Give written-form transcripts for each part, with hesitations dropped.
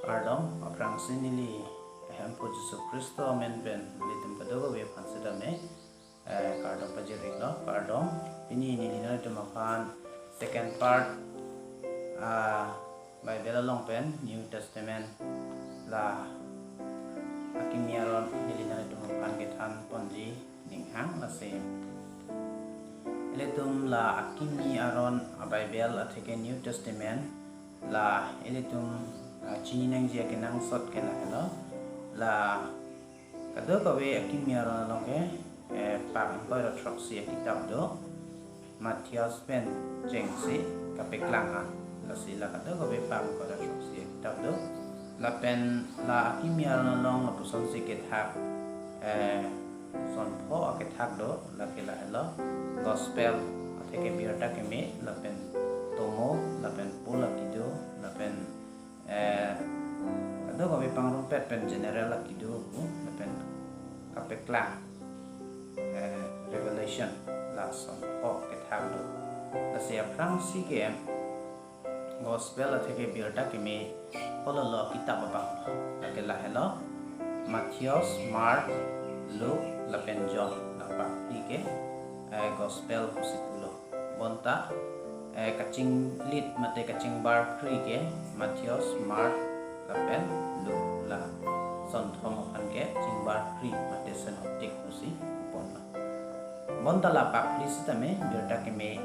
Ardom aprang sinili hempo Jesu Kristo amen ben litum kadogo we pansidame kardom pajiriklo kardom ini nilina tumapan second part Bible long pen New Testament la akimiaron nilina tumapan kitan ponji ninghang lase Elitum la akimi aron Bible atike New Testament la elitum chini nang jia kenang sot kena hello la kado kawe akimi aron long ke pak ko ro troxi kitab do Matthias pen jengsi kapeklang la sila kado kawe pak ko ro troxi kitab do la pen la akimi aron long la puson si kitab son pho kitab do la kela hello gospel atike birta keme la pen tomo la pen pula kido la pen kado kami pangrumpet pen general la kido la pen kapeklang revelation la son pho kitab do la sia prang si ke gospel atike birta keme polo lo kitab bang la kela hello Matthias Mark Luke la pen John la pa ke gospel kusitulo bonta kacing lead mate kacing bar kri ke Matthias Mark lapen Luke la son thom kan ke cing bar kri mate synoptic kusi ponna bonta la pa kri sitame berta ke me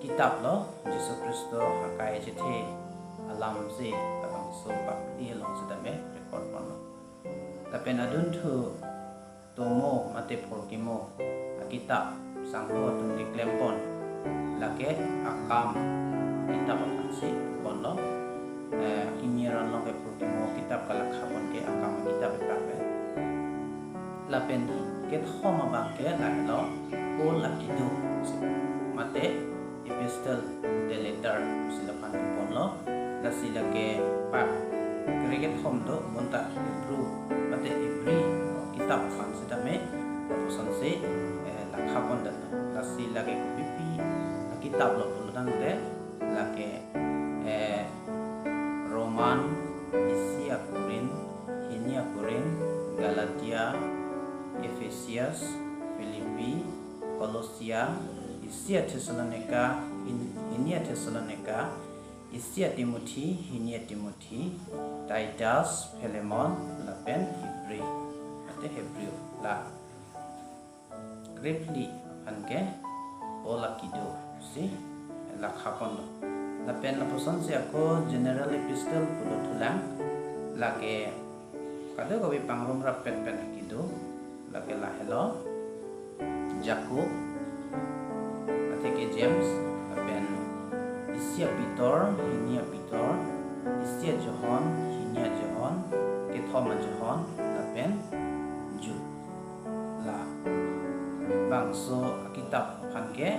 kitab lo Yesus Kristo hakai jethe alam se abang so pa kri lo sitame record ponna lapen adun thu tomo mate porkimo kitab sangho tung diklempon lake akam kitab akansi bonlo kinyiran lo ke porkimo kitab kalakhabon ke akam kitab pape lapen ke thoma bangke lo pol akidu mate epistle the letter silapan bonlo lasila ke pa kriget thom do bonta hebrew mate ibri kitab kan sidame sanse lakhabon dan lasi lage pipi kitab lo pulutan de lage Roman Isia Korin Hinia Korin Galatia Efesias Filipi Kolosia Isia Thessalonica Hinia Thessalonica Isia Timothy Hinia Timothy Titus Philemon lapen Hebrew Hebrew la greatly anke ola kido si la khapon la pen la poson se ako general epistle pulo thulang la ke kado ko bi pangrom rap pen kido la ke la hello Jacob ateke James la pen isia Peter hinia Peter isia John hinia John ke thoma John la pen Jude la bangso kitab kanke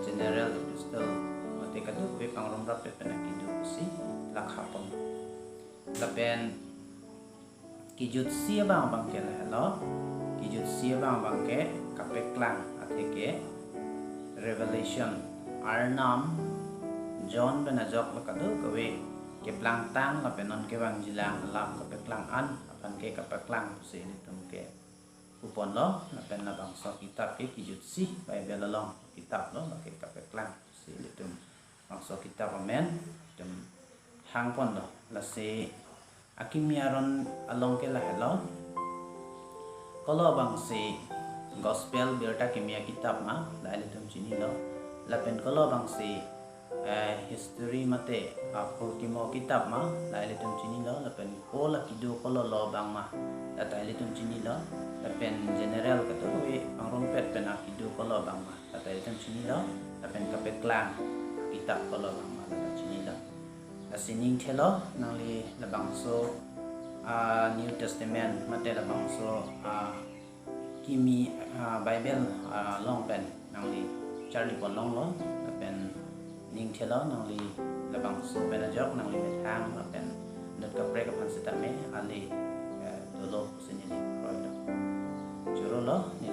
general epistle mate kadu pe pangrom rap pe kidu si lakhapon lapen kijut sia bang ke la hello kijut sia bang ke kapeklang ateke revelation arnam John benajok la kadu kawe ke plang tang la penon ke bang jilang lam kapeklang an apan ke kapeklang si ni tumke upon lo na pen na bangsa kitab ke kijut si Bible long kitab lo make kapeklang si litum bangsa kitab amen tum hangpon lo la se akimiaron along ke la hello kolo bangsi gospel berta kimia kitab ma la litum chini lo la pen kolo bangsi history mate apur kimo kitab ma la litum chini lo la pen kola kidu kolo lo bang ma la ta litum chini lo lapen general kato we pangrumpet pen akidu kolo bang ma kata item chini lo lapen kapeklang kitab kolo bang ma la chini lo asining thelo nangli la bangso New Testament mate la bangso kimi Bible long pen nangli Charlie Bolong lo lapen ning thelo nangli la bangso benajok nangli methang lapen dot kapre kapan sitame ali dolo sinili kroido lo ni